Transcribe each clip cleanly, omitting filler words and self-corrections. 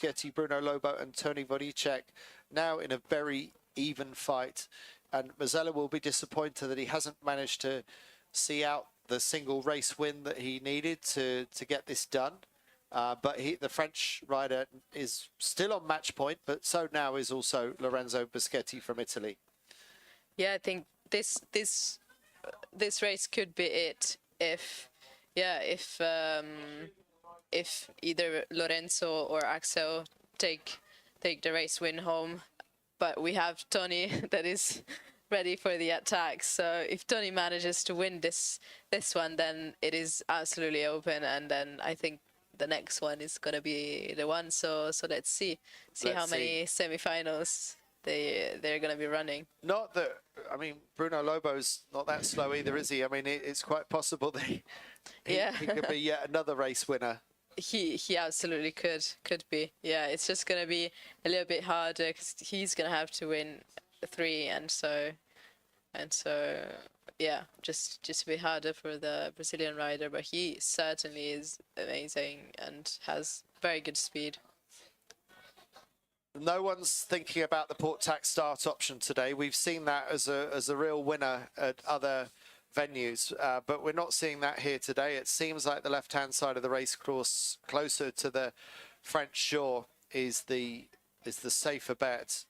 Boschetti, Bruno Lobo and Tony Vodicek now in a very even fight. And Mazzella will be disappointed that he hasn't managed to see out the single race win that he needed to get this done. But the French rider is still on match point, but so now is also Lorenzo Boschetti from Italy. Yeah, I think this race could be it if either Lorenzo or Axel take the race win home. But we have Tony that is ready for the attack. So if Tony manages to win this one, then it is absolutely open. And then I think the next one is gonna be the one. So let's see how many semi-finals they're gonna be running. Not that, I mean, Bruno Lobo's not that slow either, is he? I mean, it's quite possible that he could be yet another race winner. He absolutely could be. Yeah, it's just gonna be a little bit harder because he's gonna have to win 3, and so yeah, just a bit harder for the Brazilian rider. But he certainly is amazing and has very good speed. No one's thinking about the port tax start option today. We've seen that as a real winner at other venues, but we're not seeing that here today. It seems like the left-hand side of the race course, closer to the French shore, is the safer bet.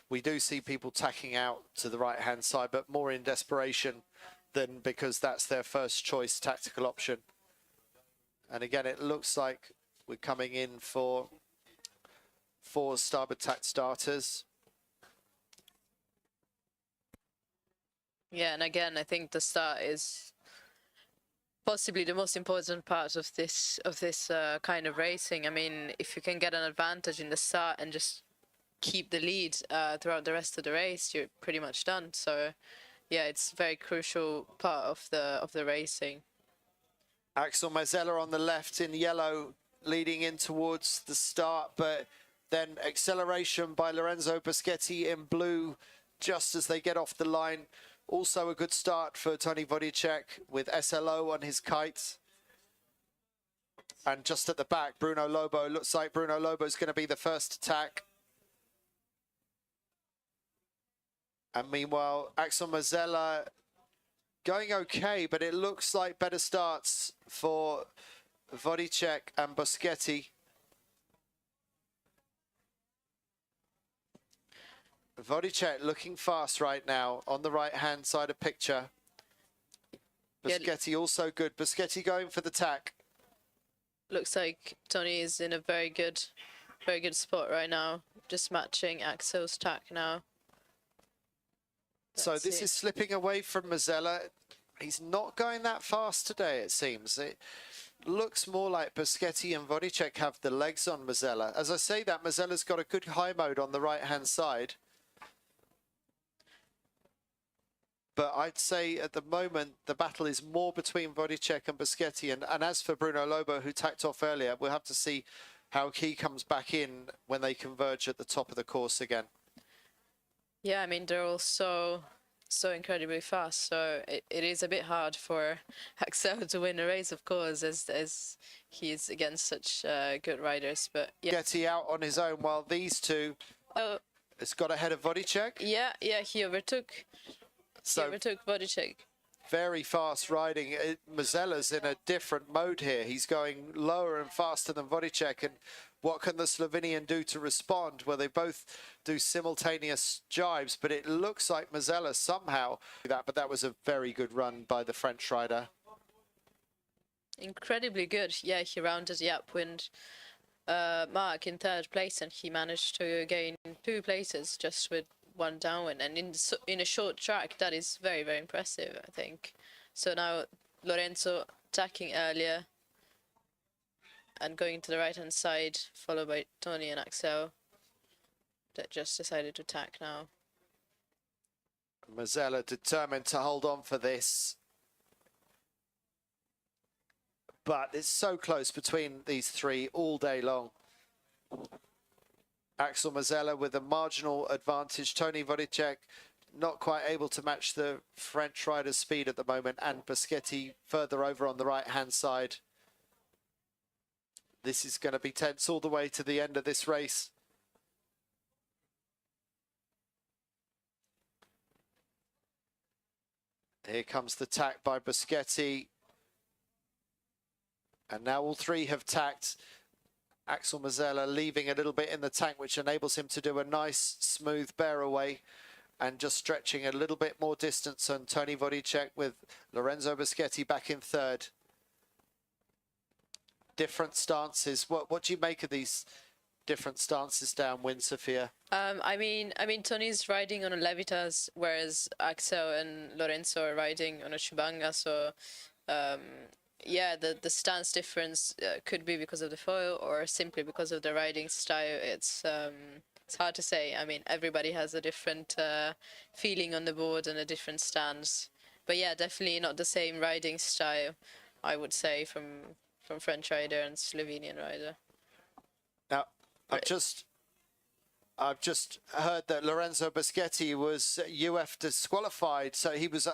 We do see people tacking out to the right-hand side, but more in desperation than because that's their first choice tactical option. And again, it looks like we're coming in for 4 starboard tack starters. Yeah, and again, I think the start is possibly the most important part of this kind of racing. I mean, if you can get an advantage in the start and just keep the lead throughout the rest of the race, you're pretty much done. So, yeah, it's a very crucial part of the racing. Axel Mazzella on the left in yellow, leading in towards the start, but then acceleration by Lorenzo Boschetti in blue just as they get off the line. Also a good start for Tony Vodicek with SLO on his Kite. And just at the back, Bruno Lobo. Looks like Bruno Lobo is going to be the first attack. And meanwhile, Axel Mazzella going okay, but it looks like better starts for Vodicek and Boschetti. Vodicek looking fast right now on the right-hand side of picture. Boschetti also good. Boschetti going for the tack. Looks like Tony is in a very good spot right now. Just matching Axel's tack now. So this is slipping away from Mazzella. He's not going that fast today, it seems. It looks more like Boschetti and Vodicek have the legs on Mazzella. As I say that, Mazzella's got a good high mode on the right-hand side. But I'd say at the moment, the battle is more between Vodicek and Boschetti. And as for Bruno Lobo, who tacked off earlier, we'll have to see how he comes back in when they converge at the top of the course again. Yeah, I mean, they're all so incredibly fast. So it is a bit hard for Axel to win a race, of course, as he's against such good riders. But yeah. Boschetti out on his own while these two has got ahead of Vodicek. Yeah, he overtook. So he overtook Vodicek. Very fast riding. Mazzella's in a different mode here. He's going lower and faster than Vodicek. And what can the Slovenian do to respond? Well, they both do simultaneous jibes, but it looks like Mazzella somehow that. But that was a very good run by the French rider. Incredibly good. Yeah, he rounded the upwind mark in 3rd place, and he managed to gain 2 places just with 1 downwind, and in a short track that is very, very impressive, I think. So now Lorenzo attacking earlier and going to the right hand side, followed by Tony and Axel that just decided to attack now. Mazzella determined to hold on for this, but it's so close between these 3 all day long. Axel Mazzella with a marginal advantage. Tony Vodicek not quite able to match the French rider's speed at the moment, and Boschetti further over on the right-hand side. This is going to be tense all the way to the end of this race. Here comes the tack by Boschetti. And now all three have tacked. Axel Mazzella leaving a little bit in the tank, which enables him to do a nice, smooth bear away and just stretching a little bit more distance on Tony Vodicek with Lorenzo Boschetti back in third. Different stances. What do you make of these different stances downwind, Sophia? I mean, Tony's riding on a Levitas, whereas Axel and Lorenzo are riding on a Chubanga. So, yeah, the stance difference could be because of the foil or simply because of the riding style. It's hard to say. I mean, everybody has a different feeling on the board and a different stance. But yeah, definitely not the same riding style, I would say, from French rider and Slovenian rider. Now, I've just heard that Lorenzo Boschetti was UF disqualified, so he was